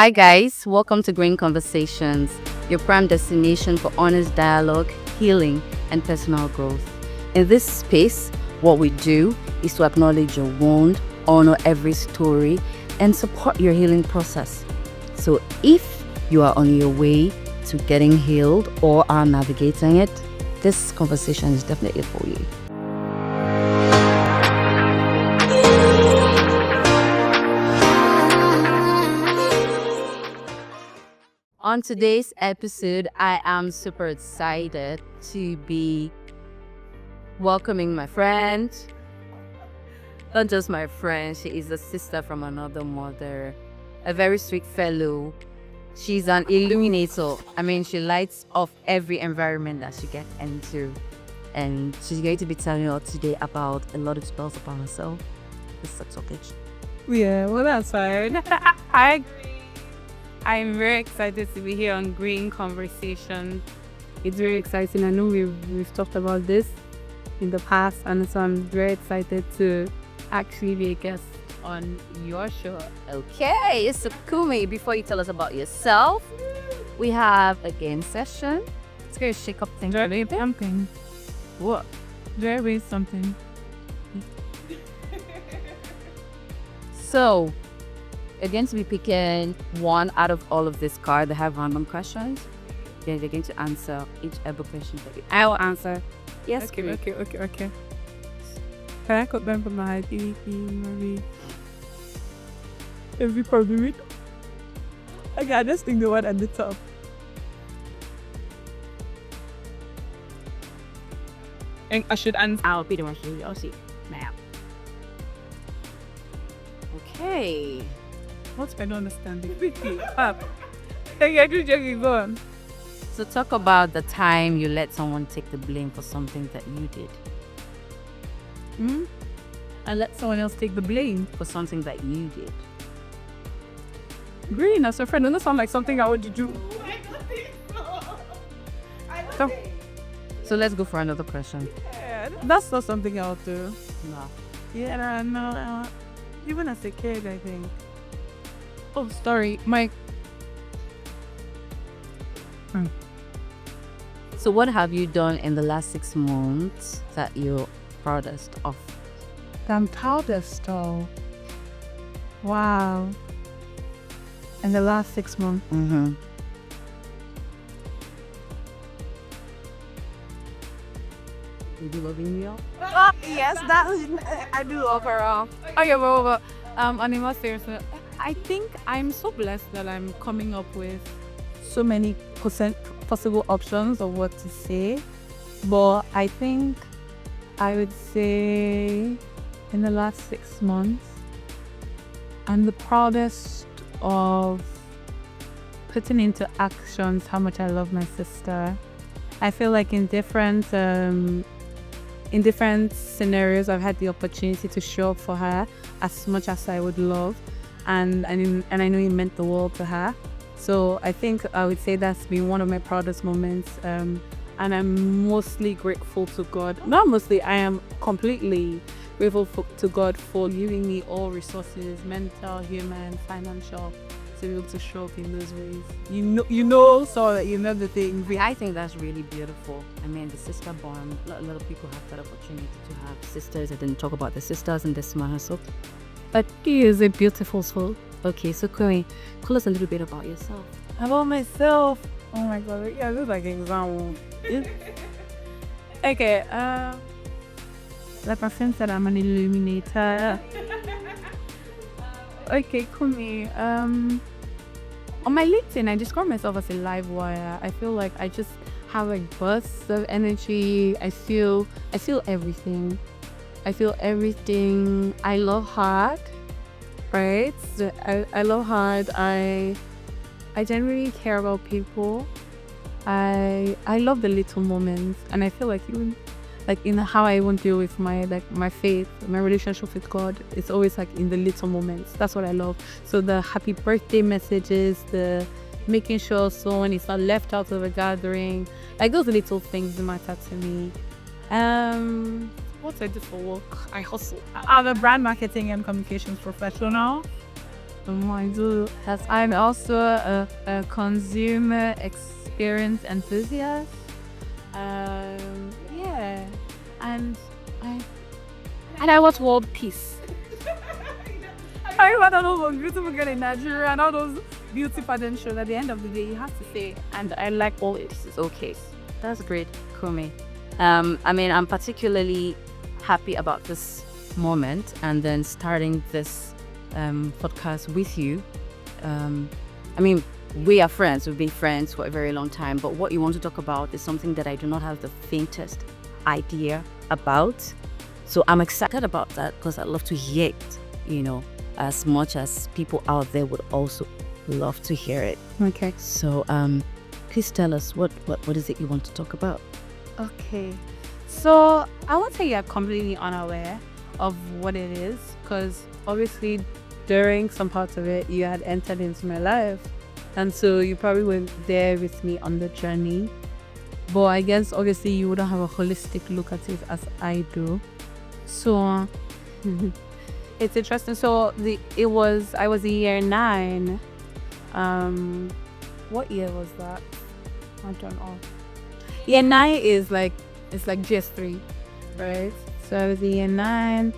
Hi, guys. Welcome to Greene Conversations, your prime destination for honest dialogue, healing, and personal growth. In this space, what we do is to acknowledge your wound, honor every story, and support your healing process. So, if you are on your way to getting healed or are navigating it, this conversation is definitely for you. On today's episode, I am super excited to be welcoming my friend. Not just my friend, she is a sister from another mother, a very sweet fellow. She's an illuminator. She lights off every environment that she gets into. And she's going to be telling us today about a lot of stuff about herself. It's such a bitch. Yeah, well, that's fine. I agree. I'm very excited to be here on Greene Conversations. It's very exciting. I know we've talked about this in the past, and so I'm very excited to actually be a guest on your show. Okay, so Kumi, before you tell us about yourself, we have a game session. It's going to shake up things. Do I read something? What? Do I read something? So, you're going to be picking one out of all of this card. They have random questions. Then you're going to answer each ever question that you. I will answer. Yes, Okay. Kumi. Can I cut down from my ID? Maybe. Every probably. Okay, I just think the one at the top. And I should answer. I'll be the one to do it. I'll see. Now. Okay. What I don't understand it. Up. Go on. So talk about the time you let someone take the blame for something that you did. I let someone else take the blame. For something that you did. Greene, as a friend, doesn't sound like something I would do. So let's go for another question. Yeah, that's not something I would do. No. Yeah, no. Even as a kid, I think. Oh, sorry, Mike. So what have you done in the last 6 months that you're proudest of? I'm proudest of. Wow. In the last 6 months. Mm-hmm. You loving me all? Yes, I do love her. Okay, but Anima, seriously, I think I'm so blessed that I'm coming up with so many possible options of what to say. But I think I would say in the last 6 months, I'm the proudest of putting into actions how much I love my sister. I feel like in different scenarios, I've had the opportunity to show up for her as much as I would love, and I know it meant the world to her. So I think I would say that's been one of my proudest moments, and I'm mostly grateful to God. Not mostly, I am completely grateful to God for giving me all resources, mental, human, financial, to be able to show up in those ways. So that you know the things. I think that's really beautiful. The sister bond, a lot of people have that opportunity to have sisters. I didn't talk about the sisters in this manner, so. But he is a beautiful soul. Okay, so Kumi, tell us a little bit about yourself. About myself? Oh my God, yeah, this is like an example. Okay, like my friend said, I'm an illuminator. Okay, Kumi. On my LinkedIn, I describe myself as a live wire. I feel like I just have like bursts of energy. I feel everything. I love hard, right? So I love hard. I genuinely care about people. I love the little moments, and I feel like even like in how I even deal with my faith, my relationship with God, it's always like in the little moments. That's what I love. So the happy birthday messages, the making sure someone is not left out of a gathering, like those little things matter to me. What I do for work, I hustle. I'm a brand marketing and communications professional. I do. I'm also a consumer experience enthusiast. Yeah, and I and I want world peace. I don't know about beautiful girl in Nigeria and all those beauty pageant shows. At the end of the day, you have to say, and I like all it. It's okay. That's great, Kumi. I mean, I'm particularly happy about this moment and then starting this podcast with you. I mean, we are friends. We've been friends for a very long time. But what you want to talk about is something that I do not have the faintest idea about. So I'm excited about that because I'd love to hear it, as much as people out there would also love to hear it. Okay. So please tell us what is it you want to talk about? Okay. So I won't say you're completely unaware of what it is, because obviously during some parts of it you had entered into my life, and so you probably were there with me on the journey. But I guess obviously you wouldn't have a holistic look at it as I do. So it's interesting. So I was in year 9. What year was that? I don't know. Year 9 is like, it's like GS3, right? So I was in year 9.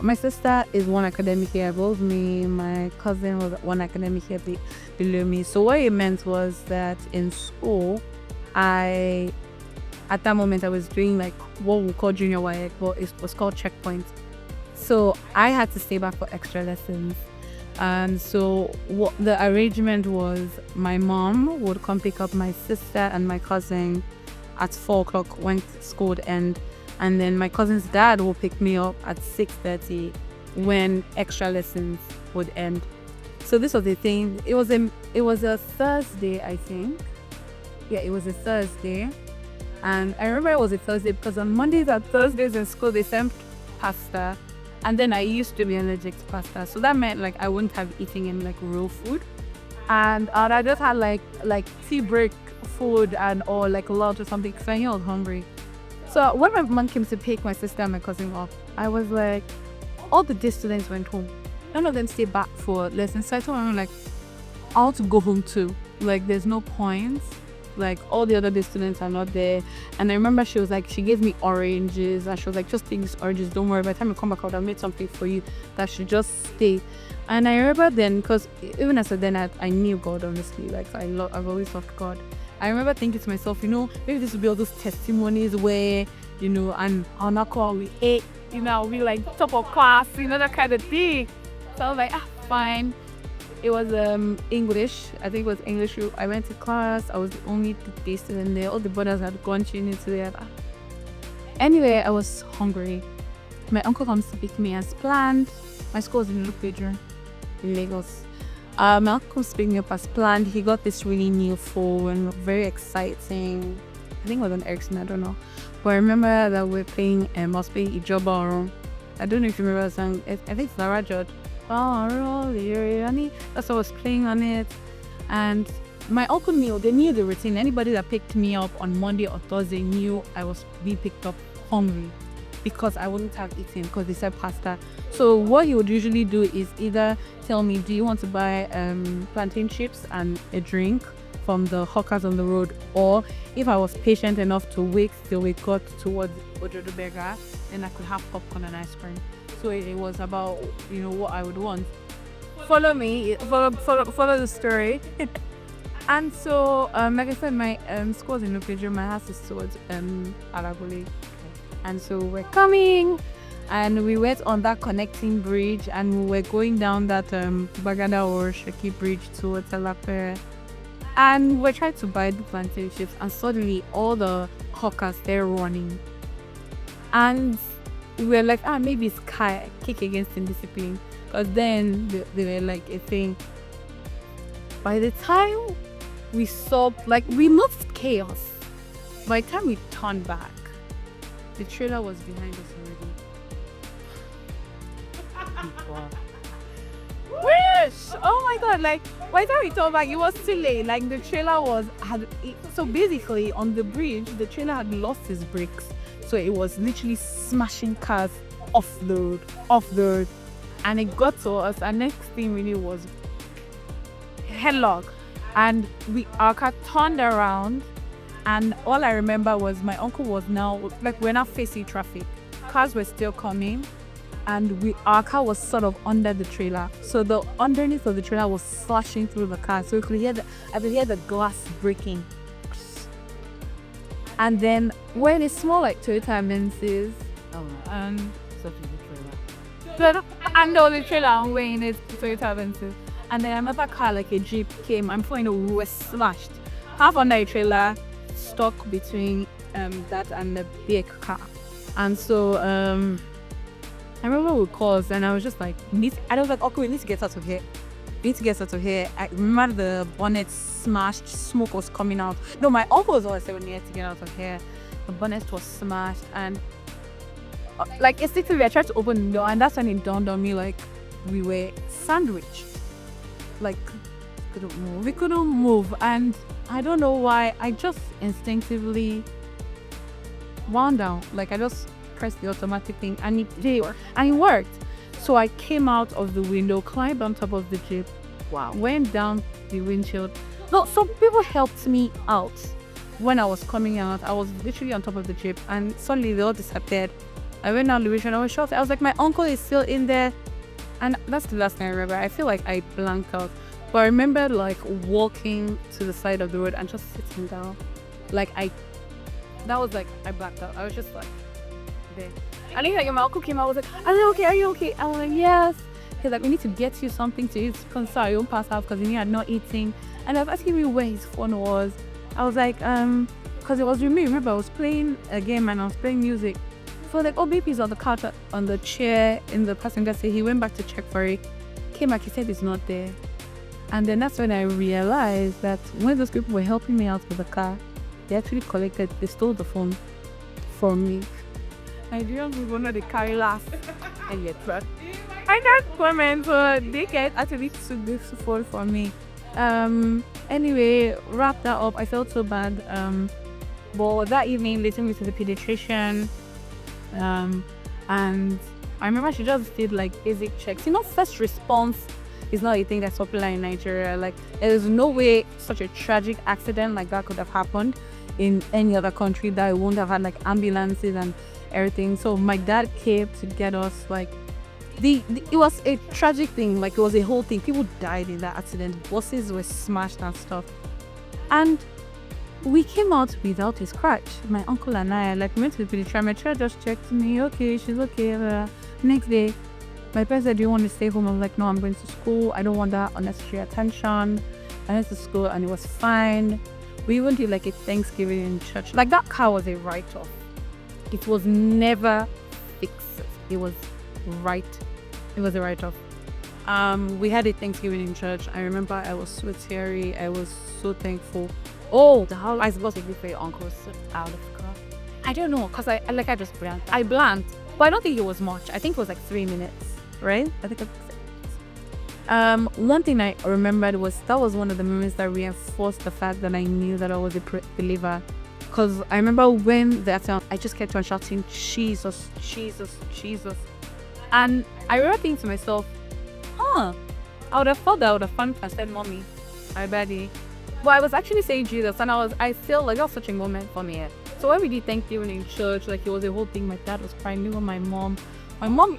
My sister is one academic year above me. My cousin was one academic year below me. So what it meant was that in school, at that moment I was doing like what we call junior YX, but it was called checkpoint. So I had to stay back for extra lessons. And so what the arrangement was, my mom would come pick up my sister and my cousin at 4 o'clock when school would end. And then my cousin's dad will pick me up at 6:30 when extra lessons would end. So this was the thing. It was a Thursday, I think. Yeah, it was a Thursday. And I remember it was a Thursday because on Mondays and Thursdays in school they sent pasta. And then I used to be allergic to pasta. So that meant like I wouldn't have eaten any like real food. And I just had like tea break food and or like lunch or something because I knew I was hungry. So when my mom came to pick my sister and my cousin up, I was like, all the day students went home. None of them stayed back for lessons. So I told my mom like, I want to go home too. Like there's no point. Like all the other day students are not there. And I remember she was like, she gave me oranges and she was like, just take these oranges, don't worry, by the time you come back I would have made something for you that should just stay. And I remember then, because even as then I knew God, honestly, like I've always loved God. I remember thinking to myself, maybe this will be all those testimonies where, and on our call we ate, we like top of class, that kind of thing. So I was like, fine. It was English. I think it was English. I went to class. I was the only day student there. All the brothers had gone into there. Anyway, I was hungry. My uncle comes to pick me as planned. My school was in Lupejo, in Lagos. My uncle comes to pick me up as planned. He got this really new phone, very exciting. I think it was an Ericsson, I don't know. But I remember that we're playing must be Ijoba. I don't know if you remember the song. I think it's Narajod. That's what I was playing on it. And my uncle knew, they knew the routine. Anybody that picked me up on Monday or Thursday knew I was being picked up hungry because I wouldn't have eaten because they said pasta. So what he would usually do is either tell me, do you want to buy plantain chips and a drink from the hawkers on the road, or if I was patient enough to wait till we got towards Ojodo Burger, then I could have popcorn and ice cream. So it was about what I would want. Follow the story. And so like I said, my school was in Lupejo, my house is towards Alagole. And so we're coming and we went on that connecting bridge and we were going down that Bagada or Shaki bridge towards Alape. And we're trying to buy the plantain chips and suddenly all the hawkers, they're running. And we were like, maybe it's kick against indiscipline. Because then they were like a thing. By the time we saw, like, we moved chaos. By the time we turned back, the trailer was behind us already. Wish! Oh my god, like, by the time we turned back, it was too late. Like, the trailer so basically, on the bridge, the trailer had lost his brakes. So it was literally smashing cars off the road. and it got to us, and next thing we knew was headlock, and our car turned around, and all I remember was my uncle was now, like, we're not facing traffic, cars were still coming, and our car was sort of under the trailer, so the underneath of the trailer was slashing through the car, so I could hear the glass breaking. And then when it's small like Toyota Menzies, and Such a trailer. and all the trailer I'm weighing is Toyota Menzies, and then another car like a Jeep came, and before you know, we were slashed, half under a trailer, stuck between that and the big car. And so I remember we called, and I was just like, okay, we need to get out of here. I remember the bonnet smashed, smoke was coming out. No, my uncle was always saying we need to get out of here. The bonnet was smashed, and like instinctively I tried to open the door, and that's when it dawned on me, like, we were sandwiched. Like, we couldn't move, and I don't know why, I just instinctively wound down. Like, I just pressed the automatic thing, and it worked. So I came out of the window, climbed on top of the Jeep, went down the windshield. No, some people helped me out. When I was coming out, I was literally on top of the Jeep, and suddenly they all disappeared. I went down the windshield, I was shocked. I was like, my uncle is still in there. And that's the last thing I remember. I feel like I blanked out. But I remember, like, walking to the side of the road and just sitting down. Like, I blacked out. I was just like, there. And then, like, my uncle came out, I was like, are you okay? Are you okay? I was like, yes. He's like, we need to get you something to eat. Sorry, you won't pass out because he had not eating. And I was asking me where his phone was. I was like, because it was with me. Remember, I was playing a game and I was playing music. So like, oh, baby's on the couch, on the chair in the passenger seat. He went back to check for it. Came back, he said it's not there. And then that's when I realized that when those people were helping me out with the car, they actually they stole the phone from me. Nigerian people know they carry last and get trapped. I can't comment, so they actually took this phone from me. Anyway, wrap that up. I felt so bad. But that evening, they took me to the pediatrician. And I remember she just did like basic checks. You know, first response is not a thing that's popular in Nigeria. Like, there's no way such a tragic accident like that could have happened in any other country that it won't have had like ambulances and everything. So my dad came to get us. Like, it was a tragic thing. Like, it was a whole thing. People died in that accident. Buses were smashed and stuff. And we came out without a scratch. My uncle and I, like, we went to the pediatrician. My child just checked me. Okay, she's okay. Next day, my parents said, do you want to stay home? I was like, no, I'm going to school. I don't want that unnecessary attention. I went to school and it was fine. We even did like a Thanksgiving in church. Like, that car was a write-off. It was never fixed. It was a write-off. We had a Thanksgiving in church. I remember I was so teary. I was so thankful. Oh, how I supposed to be for your uncle out of the car? I don't know, because I just blanked. I blanked, but I don't think it was much. I think it was like 3 minutes, right? I think it was 3 minutes. One thing I remembered was that was one of the moments that reinforced the fact that I knew that I was a believer. Because I remember when that I just kept on shouting, Jesus, Jesus, Jesus. And I remember thinking to myself, I would have thought that I would have found and said, Mommy, my baddie. But I was actually saying Jesus, and I still, like, that was such a moment for me. So when we did Thanksgiving in church, like, it was a whole thing. My dad was crying, even my mom,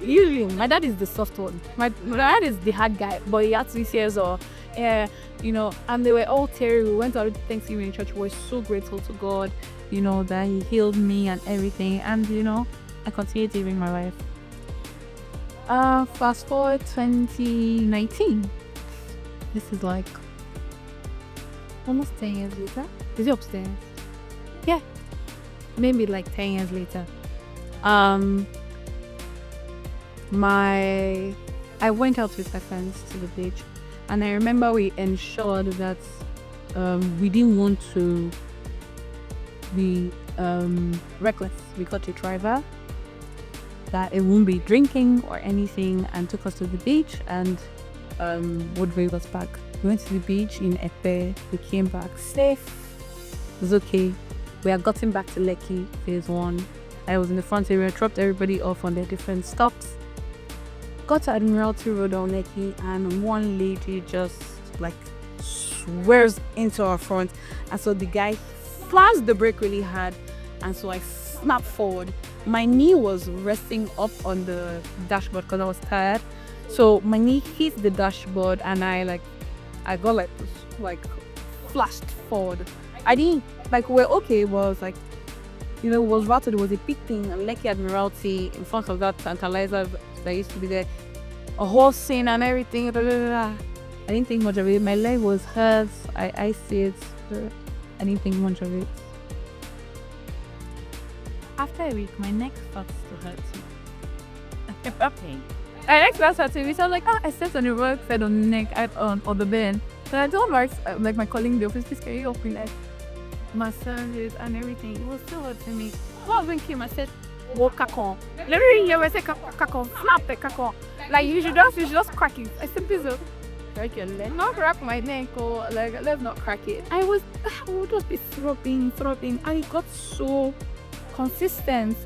usually, my dad is the soft one. My dad is the hard guy, but he had 6 years or, you know, and they were all teary. We went out to Thanksgiving in church. We were so grateful to God, you know, that he healed me and everything. And, you know, I continued living my life. Fast forward 2019. This is like almost 10 years later. Is it upstairs? Yeah. Maybe like 10 years later. I went out with my friends to the beach, and I remember we ensured that we didn't want to be reckless. We got a driver that it won't be drinking or anything, and took us to the beach and would drive us back. We went to the beach in Epe. We came back safe. It was okay. We had gotten back to Lekki phase 1. I was in the front area, dropped everybody off on their different stops. got to Admiralty Road on Lekki, and one lady just like swerves into our front, and so the guy flashed the brake really hard, and so I snapped forward. My knee was resting up on the dashboard because I was tired, so my knee hit the dashboard, and I got like flashed forward. I didn't we're okay. It was like, it was routed. It was a big thing, and Lekki Admiralty in front of that tantalizer that used to be there, a whole scene and everything. Blah, blah, blah. I didn't think much of it. My leg was hurt. I see it. I didn't think much of it. After a week, my neck starts to hurt me. Okay. My neck starts hurting me. So I'm like, I slept on the rug, fed on the neck, on the bed. So I told my colleague in the office, please can you help me massage it and everything. It was still hurting me. So I was when came, I said, "Wo kakon." Literally, you say kakon, snap the kakon. Like you should just crack it. I said, please, crack your leg. Not crack my neck or let's not crack it. I would just be throbbing, and it got so consistent.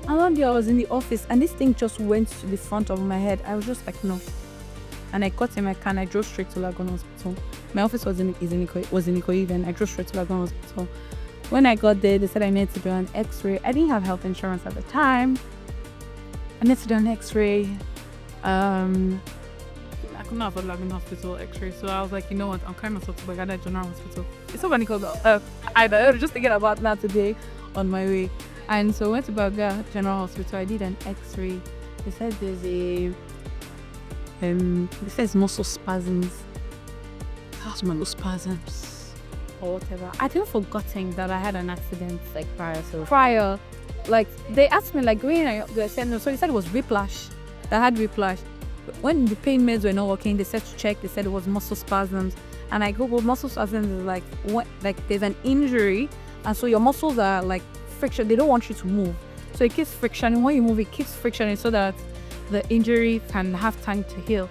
And one day I was in the office, and this thing just went to the front of my head. I was just like, no. And I got in my car and I drove straight to Lagon Hospital. My office was in Ikoyi then. I drove straight to Lagon Hospital. When I got there, they said I needed to do an X-ray. I didn't have health insurance at the time. I needed to do an X-ray. I couldn't afford Lagon Hospital X-ray, so I was like, you know what? I'm carrying myself to Bagada General Hospital. It's so funny because I was just thinking about that today on my way. And so I went to Bagada General Hospital. I did an X-ray. They said there's muscle spasms. How's muscle spasms? Or whatever. I didn't forgetting that I had an accident prior. Like they asked me Greene, they said no. So they said it was whiplash. I had whiplash. But when the pain meds were not working, they said to check. They said it was muscle spasms. And I googled muscle spasms is there's an injury, and so your muscles are friction. They don't want you to move, so it keeps frictioning. When you move, it keeps frictioning so that the injury can have time to heal.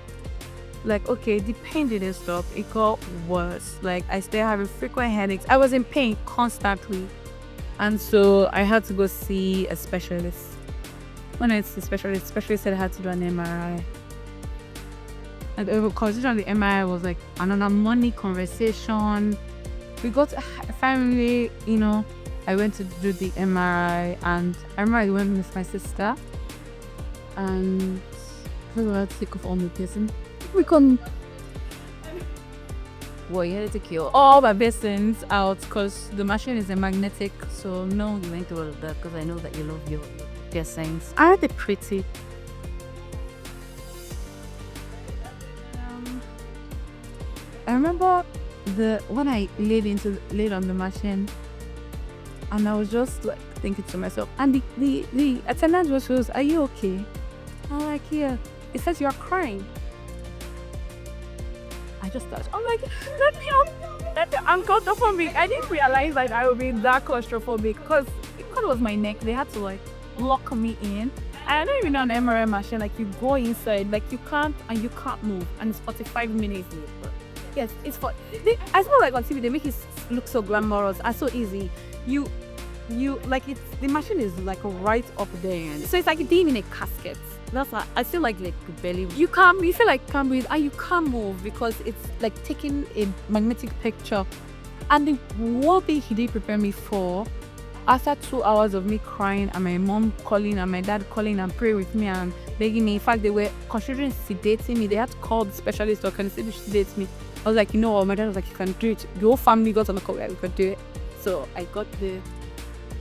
Okay, the pain didn't stop. It got worse. I still having frequent headaches. I was in pain constantly. And so I had to go see a specialist. When I went to the specialist said I had to do an MRI. And the conversation on the MRI was another money conversation. We got finally, I went to do the MRI, and I remember I went with my sister. And we were sick of all the person. We couldn't. Well, you had to kill all my basins out because the machine is a magnetic. So no, you went through all of that because I know that you love your piercings. Aren't they pretty? I remember when I laid on the machine, and I was just thinking to myself, and the attendant just goes, "Are you okay?" I'm yeah. It says you're crying. I just thought, let me I'm claustrophobic. I didn't realize that I would be that claustrophobic because it was my neck. They had to lock me in. And I don't even know an MRI machine. You go inside, you can't move, and it's 45 minutes. Yes, it's for. I feel on TV they make it look so glamorous and so easy. You it's the machine is right up there, so it's being in a casket. That's why I feel barely. You feel like you can't breathe and you can't move because it's taking a magnetic picture. And the one thing he did prepare me for, after 2 hours of me crying and my mom calling and my dad calling and praying with me and begging me. In fact, they were considering sedating me. They had to call the specialist or can sedate me. I was like, you know what? My dad was like, you can do it. The whole family got on the call, we could do it. So I got the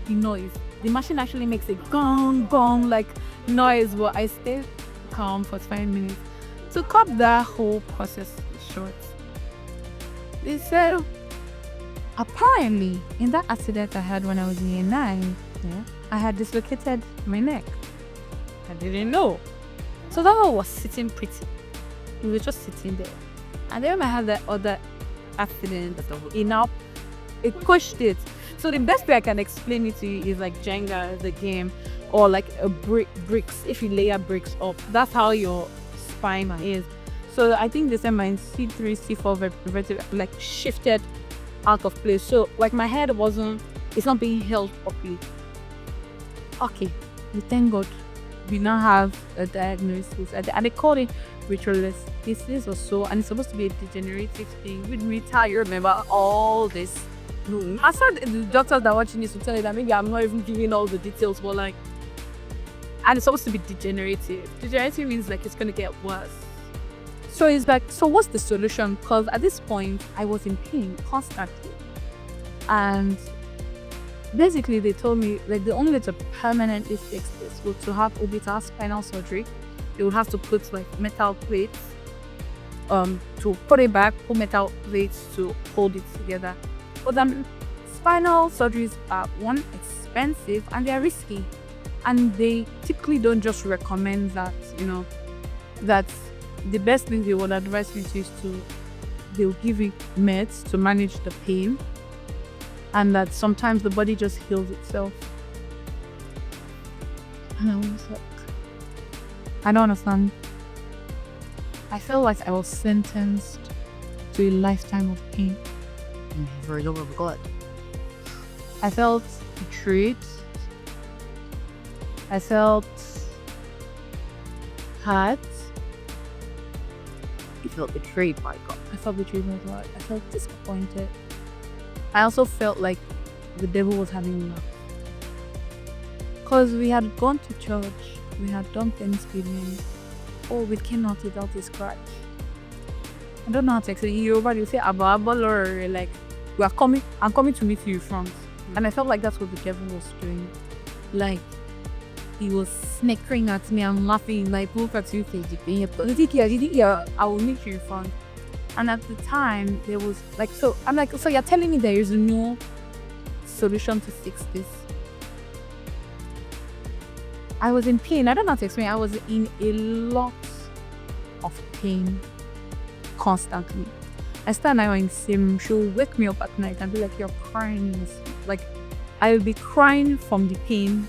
noise. The machine actually makes a gong noise, but I stayed calm for 5 minutes. To cut that whole process short, they said apparently in that accident I had when I was in year 9, I had dislocated my neck. I didn't know. So that one was sitting pretty. We were just sitting there. And then I had that other accident, it pushed it. So the best way I can explain it to you is Jenga, the game, or a bricks. If you layer bricks up, that's how your spine is. So I think they said my C3, C4 vertebrae shifted out of place. So my head it's not being held properly. Okay, we thank God we now have a diagnosis, and they called it retrolysis or so, and it's supposed to be a degenerative thing. With Rita, you remember all this. I said the doctors that are watching this will tell you that maybe I'm not even giving all the details, but like, and it's supposed to be degenerative. Degenerative means like it's gonna get worse. So it's like, so what's the solution? Because at this point, I was in pain constantly, and basically they told me like the only way to permanently fix this was to have orbital spinal surgery. They would have to put like metal plates, to put it back, put metal plates to hold it together. But then spinal surgeries are one, expensive, and they're risky, and they typically don't just recommend that. That the best thing they would advise me to is they'll give you meds to manage the pain, and that sometimes the body just heals itself. And I was like, I don't understand. I felt like I was sentenced to a lifetime of pain. For the love of God. I felt betrayed. I felt hurt. You felt betrayed by God. I felt betrayed by God. I felt disappointed. I also felt like the devil was having enough. Because we had gone to church, we had done Thanksgiving. Oh, we cannot without a scratch. I don't know how to explain. In Yoruba, you say or like I'm coming to meet you front. And I felt like that's what the devil was doing. Like he was snickering at me and laughing, like look at you, I will meet you in front. And at the time there was like, so I'm like, so you're telling me there is no solution to fix this? I was in pain. I don't know how to explain. I was in a lot of pain constantly. I started now in sim. She'll wake me up at night and be like, "You're crying in your sleep." Like I will be crying from the pain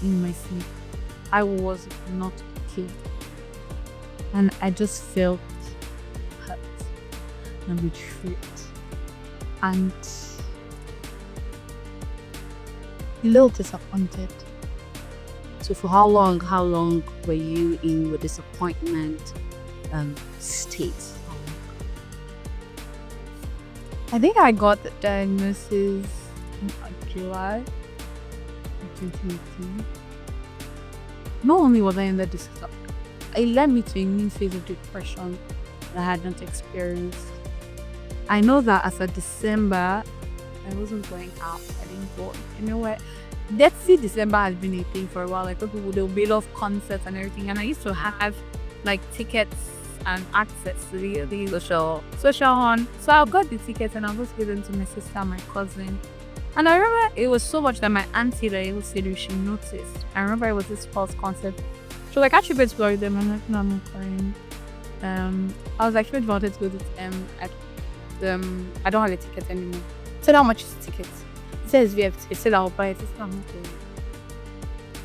in my sleep. I was not okay, and I just felt hurt and betrayed, and a little disappointed. So for how long were you in your disappointment state? I think I got the diagnosis in July 2018. Not only was I in the disappointment, it led me to a new phase of depression that I had not experienced. I know that as of December, I wasn't going out. I didn't go anywhere. Let's see, December has been a thing for a while. Like people they'll build off concerts and everything, and I used to have like tickets and access to the social on. So I got the tickets and I was giving to my sister and my cousin. And I remember it was so much that my auntie that able said she noticed. I remember it was this false concert. She was like, actually better to go with them. I'm like, no, I'm not crying. I was actually wanted to go to I don't have a ticket anymore. I said, how much is the ticket? It says VFT. I said, I'll buy it. I said, I'm not going.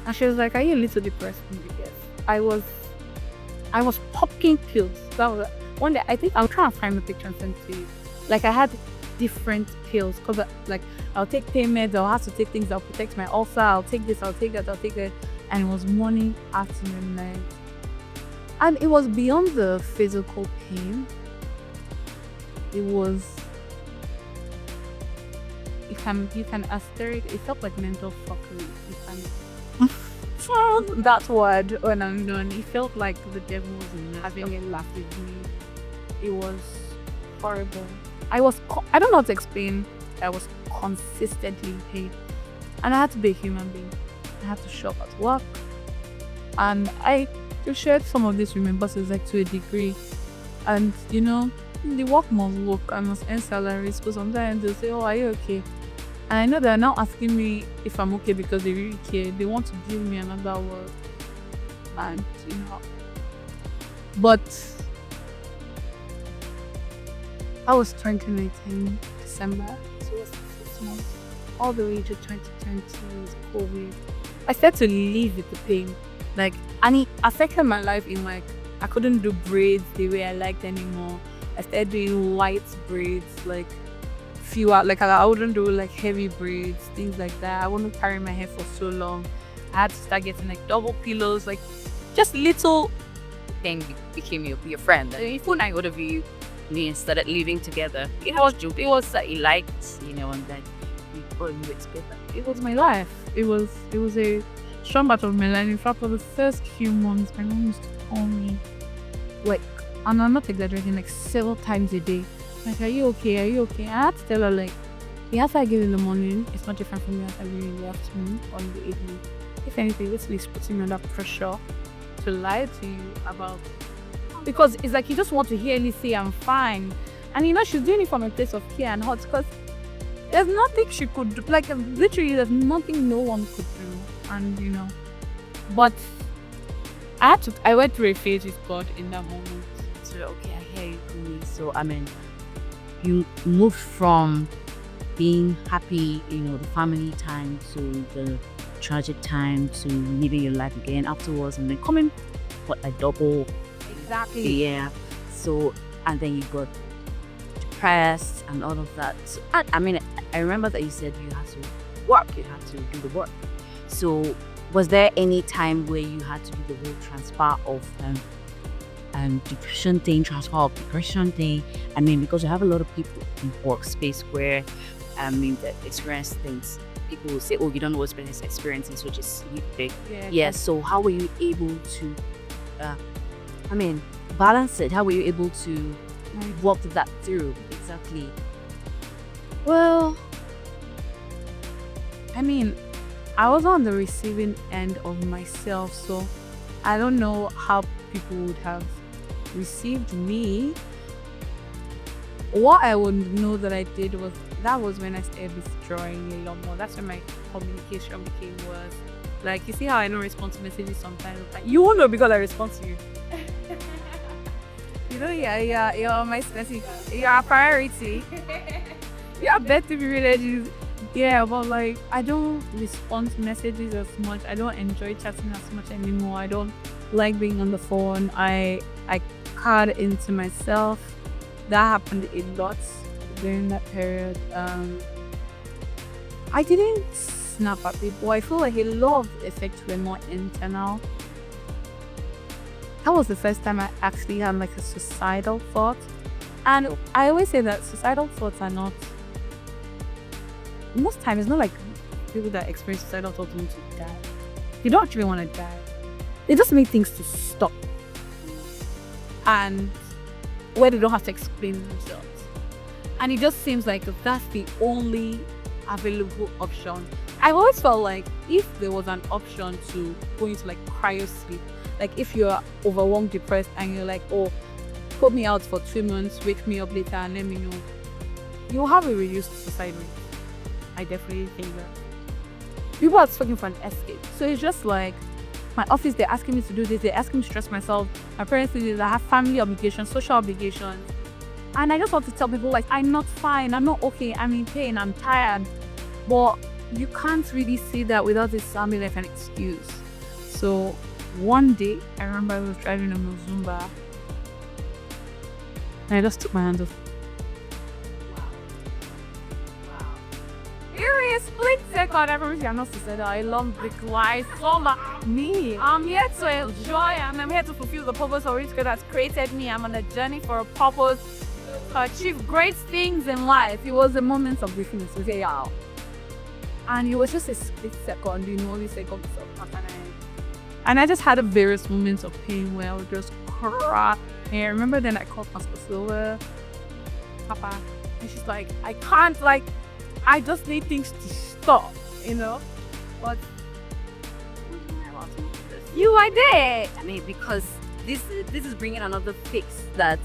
And she was like, are you a little depressed? Because I was popping pills. That was one day. I think I'll try and find the picture and send it to you. Like I had different pills because like I'll take pain meds. I'll have to take things that'll protect my ulcer. I'll take this. I'll take that. I'll take that. And it was morning, afternoon, night, and it was beyond the physical pain. It was. You can asterisk. It felt like mental fuckery. That word when I'm done. It felt like the devil was having a laugh with me. It was horrible. I don't know how to explain. I was consistently in pain, and I had to be a human being. I had to shop at work, and I shared some of this with my bosses, like to a degree. And the work must work. I must earn salaries. But sometimes they'll say, "Oh, are you okay?" And I know they're now asking me if I'm okay because they really care. They want to give me another word. And, But I was 2019, December. So it was 6 months. All the way to 2020 with COVID. I started to live with the pain. And it affected my life in I couldn't do braids the way I liked anymore. I started doing light braids, fewer, I wouldn't do heavy braids, things like that. I wouldn't carry my hair for so long. I had to start getting like double pillows, like just little thing became your friend. If one night, whatever you started living together, it was that you liked, and that you expect that. It was my life. It was a strong part of my life. In fact, for the first few months, my mom used to call me, like, and I'm not exaggerating, like several times a day. Like, are you okay? Are you okay? I had to tell her, like, the answer I give in the morning is not different from the answer I give in the afternoon or in the evening. If anything, this is putting me under pressure to lie to you about, because it's like you just want to hear me say I'm fine, and she's doing it from a place of care and hurt, because there's nothing she could do. Like, literally, there's nothing no one could do, and but I went through a phase with God in that moment. So okay, I hear you, Kumi. So you moved from being happy, the family time, to the tragic time, to living your life again afterwards, and then coming like double. Exactly. Yeah. So, and then you got depressed and all of that. So, I remember that you said you had to work, you had to do the work. So was there any time where you had to do the whole transfer of depression thing, because you have a lot of people in workspace where that experience things. People will say, oh, you don't know what experience experiencing, so just sleep big. Yeah. So how were you able to balance it? How were you able to walk that through? Exactly. Well, I was on the receiving end of myself, so I don't know how people would have received me. What I would know that I did was when I started withdrawing a lot more. That's when my communication became worse. Like, you see how I don't respond to messages sometimes? Like, you won't know because I respond to you. You're on my message. You're a priority. You're better to be related. Yeah, but like, I don't respond to messages as much. I don't enjoy chatting as much anymore. I don't like being on the phone. I cut into myself. That happened a lot during that period. I didn't snap at people. I feel like a lot of the effects were more internal. That was the first time I actually had like a suicidal thought. And I always say that suicidal thoughts are not, most times, it's not like people that experience suicidal thoughts want to die. They don't actually want to die. They just make things to stop. And where they don't have to explain themselves. And it just seems like that's the only available option. I've always felt like if there was an option to go into like cryo sleep, like if you're overwhelmed, depressed, and you're like, oh, put me out for 2 months, wake me up later and let me know, you'll have a reduced suicide rate. I definitely think that. People are looking for an escape. So it's just like, my office, they're asking me to do this, they're asking me to stress myself. My parents do this, I have family obligations, social obligations. And I just want to tell people, like, I'm not fine, I'm not okay, I'm in pain, I'm tired. But you can't really say that without this sounding like an excuse. So one day, I remember I was driving on Zumba, and I just took my hand off. A split second, everything, I'm not suicidal. I love the life. So me. I'm here to enjoy, and I'm here to fulfill the purpose of which God has created me. I'm on a journey for a purpose to achieve great things in life. It was a moment of weakness. And it was just a split second, this second and I just had a various moments of pain where I would just cry. And I remember then I called Pastor Silver, Papa, and she's like, I can't, like, I just need things to stop, But you are there. Because this is bringing another fix that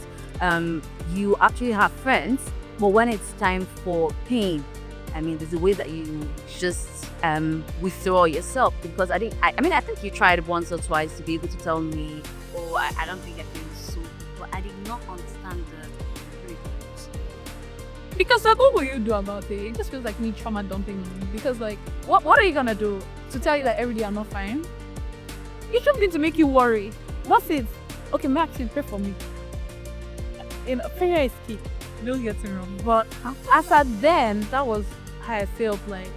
you actually have friends, but when it's time for pain, there's a way that you just withdraw yourself. Because I think you tried once or twice to be able to tell me, oh, I don't think I feel so good, but I did not understand the reasons. Because like, what will you do about it? It just feels like me trauma dumping on you. Because like, what are you gonna do to tell you that every day I'm not fine? It's something to make you worry. That's it. Okay, Max, pray for me. Prayer is key. Don't get me wrong. But as at then, that was how I felt like.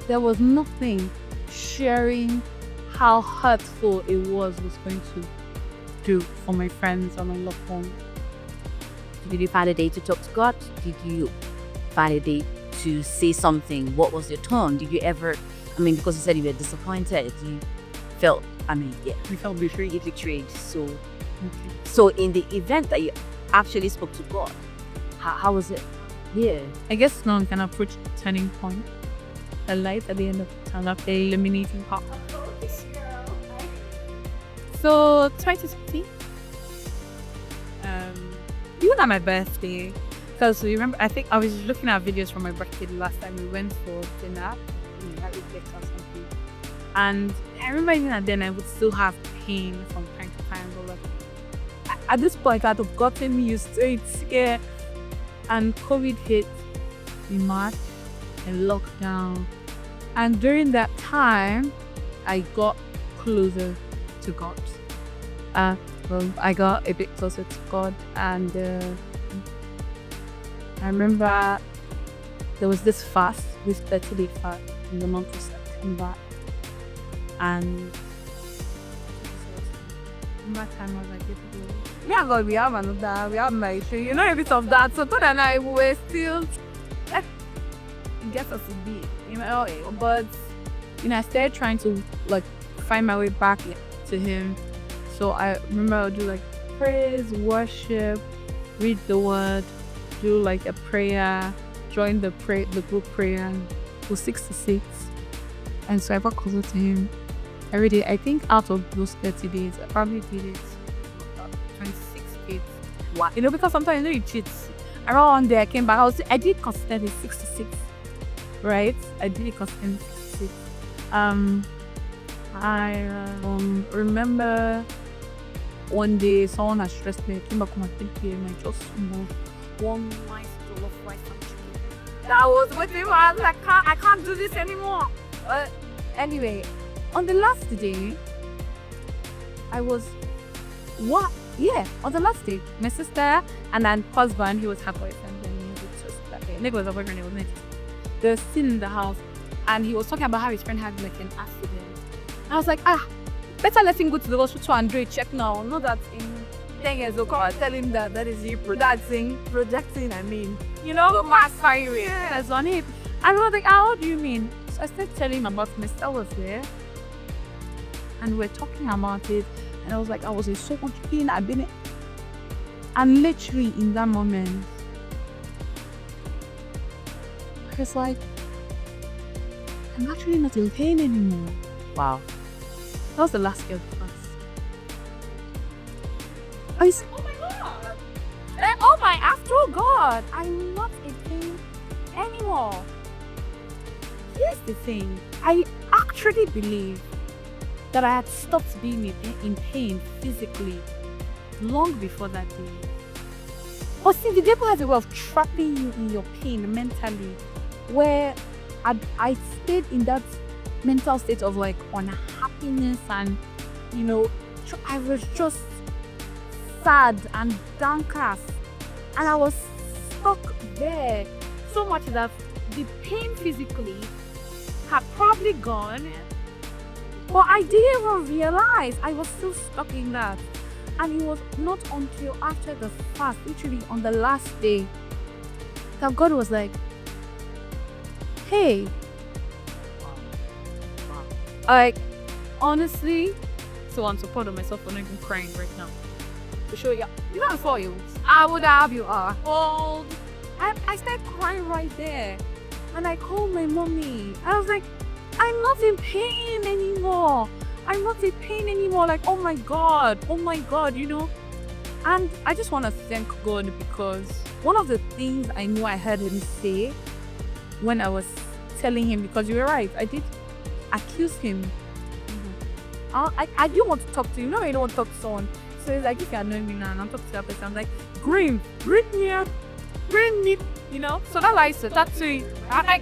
there was nothing sharing how hurtful it was going to do for my friends or my loved ones. Did you find a day to talk to God? Did you find a day to say something? What was your tone? Did you ever, because you said you were disappointed, you felt, We felt betrayed. betrayed. So in the event that you actually spoke to God, how was it? Yeah. I guess now we can approach the turning point. The light at the end of the tunnel, the illuminating part. So 2020, even at my birthday, because remember, I think I was looking at videos from my birthday the last time we went for dinner, at Icebreaker or something, and I remember even then I would still have pain from time to time, but like, at this point I'd have gotten used to it. Yeah. And COVID hit in March, and lockdown, and during that time, I got closer to God. I got a bit closer to God, and I remember there was this fast, this 30-day fast in the month of September, and that time I was like, yeah, God, we have another, we have my issue, a bit of that. So God and I were still, it gets us to be, but I started trying to like find my way back to Him. So I remember I would do like praise, worship, read the word, do like a prayer, join the group prayer, for 6 to 6. And so I got closer to Him every day. I think out of those 30 days, I probably did it 26 days. Wow. Because sometimes you cheat. Around one day I came back, I did consistently 6 to 6. Right? I did it consistently 6 to 6. I remember one day someone had stressed me. I came back from my 3 p.m. I just one nice jollof rice and chicken. That was with me. I was like, I can't do this anymore. But anyway, on the last day, on the last day, my sister and then husband, he was her boyfriend, and he was just that day. Nick was a boyfriend, he was next. They were still in the house, and he was talking about how his friend had like an accident. I was like, better let him go to the hospital and do a check now. Not that in 10 years ago, I tell him that is you projecting, mass firing. That's on him. And I was like, what do you mean? So I started telling him about Mr. was there, and we're talking about it, and I was like, I was in so much pain, and literally in that moment, I was like, I'm actually not in pain anymore. Wow. That was the last day of the fast. I said, oh my God! After God, I'm not in pain anymore. Here's the thing, I actually believe that I had stopped being in pain physically long before that day. But see, the devil has a way of trapping you in your pain mentally, where I stayed in that mental state of like unhappiness, and I was just sad and downcast, and I was stuck there so much that the pain physically had probably gone, but I didn't even realize I was still stuck in that. And it was not until after the fast, literally on the last day, that God was like, hey, like, honestly, so I'm so proud of myself for not even crying right now. To show you, for you, I would have you old. I started crying right there, and I called my mommy. I was like, I'm not in pain anymore. I'm not in pain anymore. Like, oh my God, And I just want to thank God, because one of the things I knew I heard Him say when I was telling Him, because you were right, I did accuse Him. I didn't want to talk to you. I don't want to talk to someone. So it's like, if you're knowing me now and I'm talking to that person, I'm like, Greene here, Greene me, So that's why I said that to you. I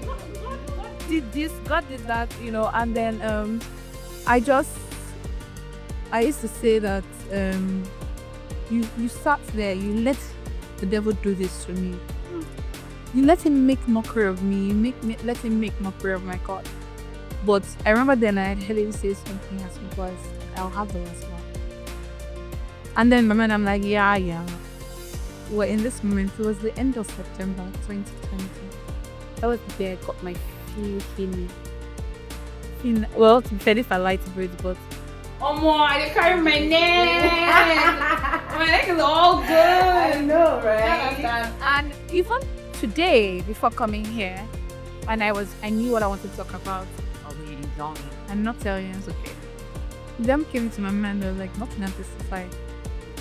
did this, God did that, and then I used to say that you sat there, you let the devil do this to me. You let him make mockery of me, let him make mockery of my God. But I remember then I had Helen say something as was, I'll have the last one. And then my man, I'm like, yeah. Well, in this moment, it was the end of September 2020. I was there, got my feeling. Well, to be fair, if I lied to it, but I carry my neck. My neck is all good. I know, right? And even today, before coming here, and I knew what I wanted to talk about. Oh, you don't. I'm not telling you. It's okay. Them came to my mind, they were like, nothing at this society.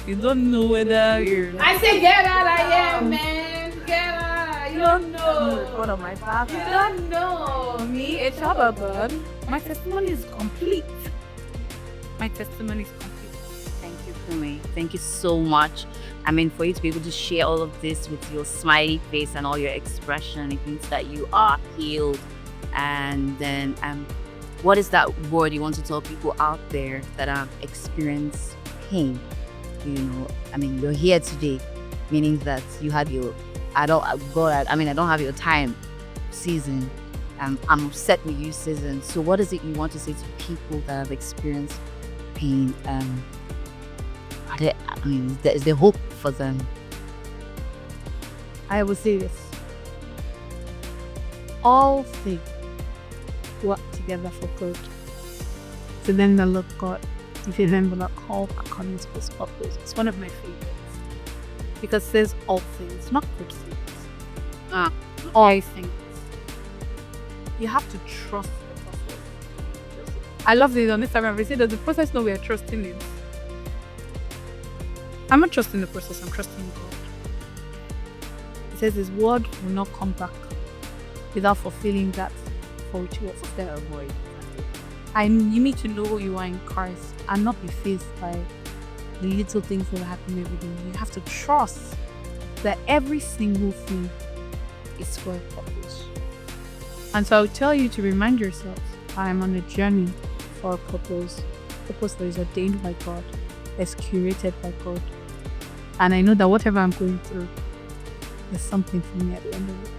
You don't know whether you're. I say, get out of here, man. Get out. You don't know. One of my father. You don't know. Me, a child bird. My testimony is complete. My testimony is complete. Thank you, Kumi. Thank you so much. I mean, for you to be able to share all of this with your smiley face and all your expression, it means that you are healed. And then, what is that word you want to tell people out there that have experienced pain? You know, I mean, you're here today, meaning that you had your, I don't have your time season. I'm upset with you season. So what is it you want to say to people that have experienced pain? Is there hope for them? I will say this. All things work together for good. To them that love God, if you then will not call according to his purpose. It's one of my favorites. Because it says all things, not good things. All things. You have to trust the process. I love this on Instagram. They say that the process no we are trusting it. I'm not trusting the process, I'm trusting God. It says his word will not come back without fulfilling that for which he was there avoid. And you need to know who you are in Christ and not be faced by the little things that happen every day. You have to trust that every single thing is for a purpose. And so I would tell you to remind yourself, I'm on a journey for a purpose that is ordained by God, is curated by God. And I know that whatever I'm going through, there's something for me at the end of it.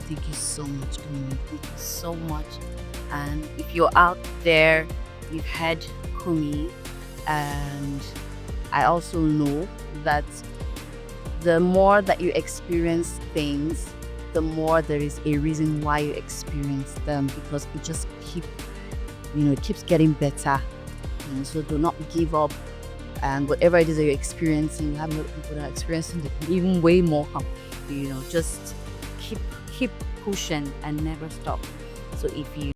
Thank you so much, Kumi. Thank you so much. And if you're out there, you've heard Kumi, and I also know that the more that you experience things, the more there is a reason why you experience them, because it just it keeps getting better. So do not give up. And whatever it is that you're experiencing, you have other people that are experiencing even way more. Just keep pushing and never stop. So if you